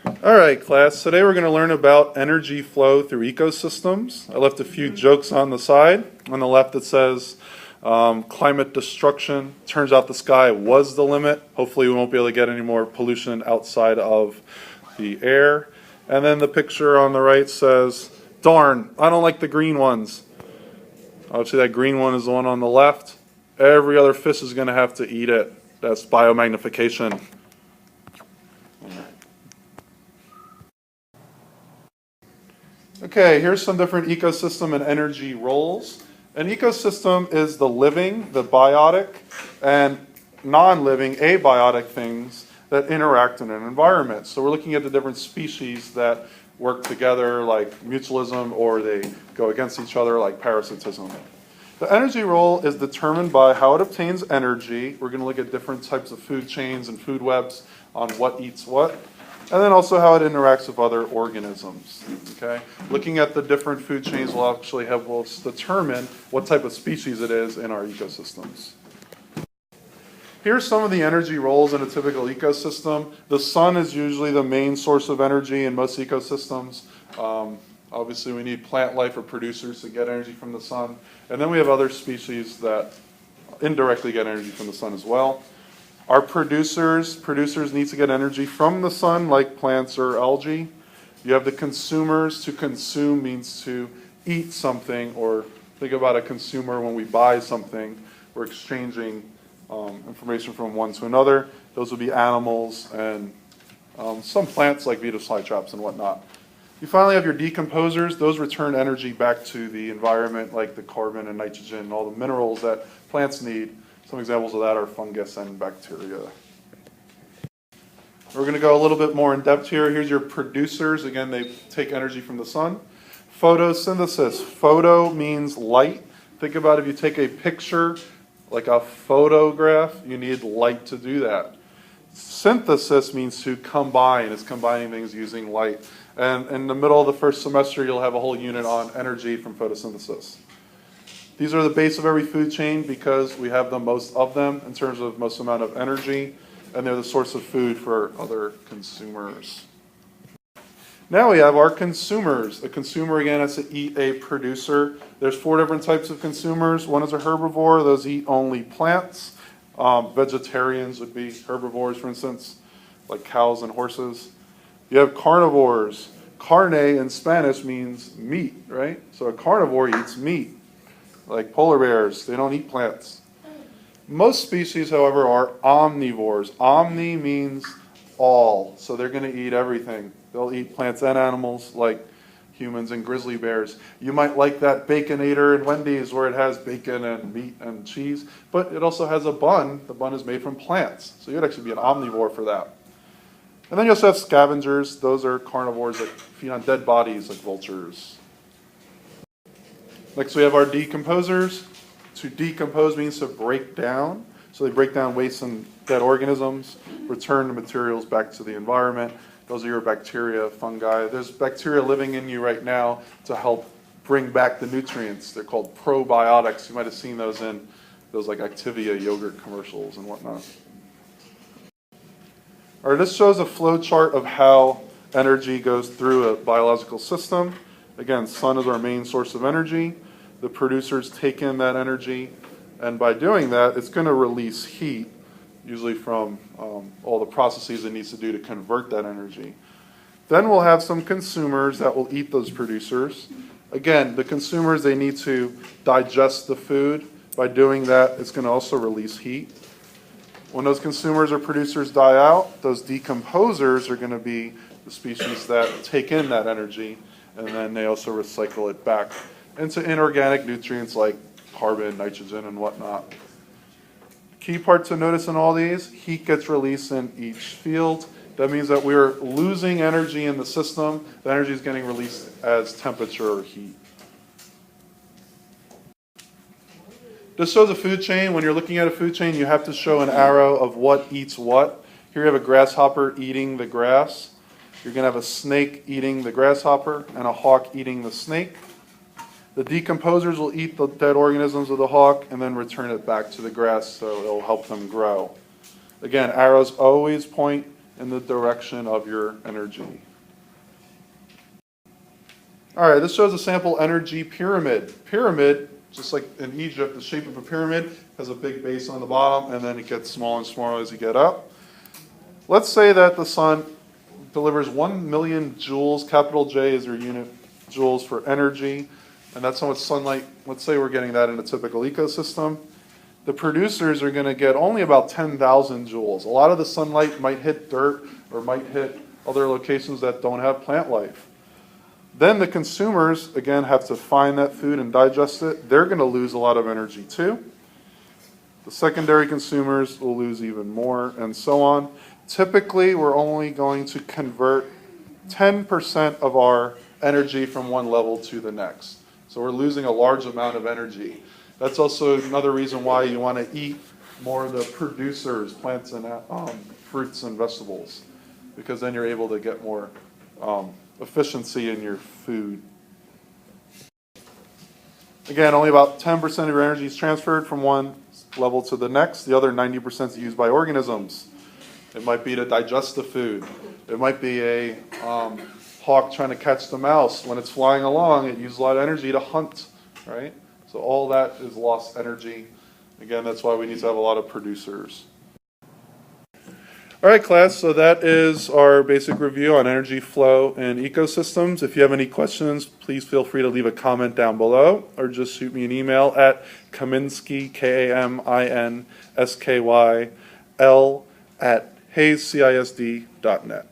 All right, class. Today we're going to learn about energy flow through ecosystems. I left a few jokes on the side. On the left it says climate destruction. Turns out the sky was the limit. Hopefully we won't be able to get any more pollution outside of the air. And then the picture on the right says, darn, I don't like the green ones. Obviously that green one is the one on the left. Every other fish is going to have to eat it. That's biomagnification. Okay, here's some different ecosystem and energy roles. An ecosystem is the living, the biotic, and non-living, abiotic things that interact in an environment. So we're looking at the different species that work together, like mutualism, or they go against each other, like parasitism. The energy role is determined by how it obtains energy. We're going to look at different types of food chains and food webs on what eats what. And then also how it interacts with other organisms. Okay? Looking at the different food chains will actually help us determine what type of species it is in our ecosystems. Here's some of the energy roles in a typical ecosystem. The sun is usually the main source of energy in most ecosystems. Obviously we need plant life or producers to get energy from the sun. And then we have other species that indirectly get energy from the sun as well. Our producers need to get energy from the sun, like plants or algae. You have the consumers. To consume means to eat something, or think about a consumer when we buy something. We're exchanging information from one to another. Those would be animals and some plants like Vita flytraps and whatnot. You finally have your decomposers. Those return energy back to the environment, like the carbon and nitrogen and all the minerals that plants need. Some examples of that are fungus and bacteria. We're going to go a little bit more in depth here. Here's your producers. Again, they take energy from the sun. Photosynthesis. Photo means light. Think about if you take a picture, like a photograph, you need light to do that. Synthesis means to combine. It's combining things using light. And in the middle of the first semester, you'll have a whole unit on energy from photosynthesis. These are the base of every food chain because we have the most of them in terms of most amount of energy, and they're the source of food for other consumers. Now we have our consumers. A consumer, again, has to eat a producer. There's 4 different types of consumers. One is a herbivore. Those eat only plants. Vegetarians would be herbivores, for instance, like cows and horses. You have carnivores. Carne in Spanish means meat, right? So a carnivore eats meat. Like polar bears, they don't eat plants. Most species, however, are omnivores. Omni means all, so they're going to eat everything. They'll eat plants and animals like humans and grizzly bears. You might like that Baconator in Wendy's where it has bacon and meat and cheese, but it also has a bun. The bun is made from plants, so you'd actually be an omnivore for that. And then you also have scavengers. Those are carnivores that feed on dead bodies like vultures. Next we have our decomposers. To decompose means to break down. So they break down waste and dead organisms, return the materials back to the environment. Those are your bacteria, fungi. There's bacteria living in you right now to help bring back the nutrients. They're called probiotics. You might have seen those in those like Activia yogurt commercials and whatnot. All right, this shows a flow chart of how energy goes through a biological system. Again, sun is our main source of energy. The producers take in that energy, and by doing that, it's going to release heat, usually from all the processes it needs to do to convert that energy. Then we'll have some consumers that will eat those producers. Again, the consumers, they need to digest the food. By doing that, it's going to also release heat. When those consumers or producers die out, those decomposers are going to be the species that take in that energy, and then they also recycle it back into inorganic nutrients like carbon, nitrogen, and whatnot. Key part to notice in all these, heat gets released in each field. That means that we're losing energy in the system. The energy is getting released as temperature or heat. This shows a food chain. When you're looking at a food chain, you have to show an arrow of what eats what. Here you have a grasshopper eating the grass. You're going to have a snake eating the grasshopper and a hawk eating the snake. The decomposers will eat the dead organisms of the hawk and then return it back to the grass so it'll help them grow. Again, arrows always point in the direction of your energy. All right, this shows a sample energy pyramid. Pyramid, just like in Egypt, the shape of a pyramid has a big base on the bottom, and then it gets smaller and smaller as you get up. Let's say that the sun delivers 1 million joules, capital J is your unit, joules for energy, and that's how much sunlight, let's say we're getting that in a typical ecosystem. The producers are going to get only about 10,000 joules. A lot of the sunlight might hit dirt or might hit other locations that don't have plant life. Then the consumers, again, have to find that food and digest it. They're going to lose a lot of energy too. The secondary consumers will lose even more, and so on. Typically, we're only going to convert 10% of our energy from one level to the next. So we're losing a large amount of energy. That's also another reason why you want to eat more of the producers, plants and fruits and vegetables, because then you're able to get more efficiency in your food. Again, only about 10% of your energy is transferred from one level to the next. The other 90% is used by organisms. It might be to digest the food. It might be a hawk trying to catch the mouse. When it's flying along, it uses a lot of energy to hunt, right? So all that is lost energy. Again, that's why we need to have a lot of producers. All right, class, so that is our basic review on energy flow and ecosystems. If you have any questions, please feel free to leave a comment down below or just shoot me an email at Kaminsky, Kaminskyl, @hayescisd.net.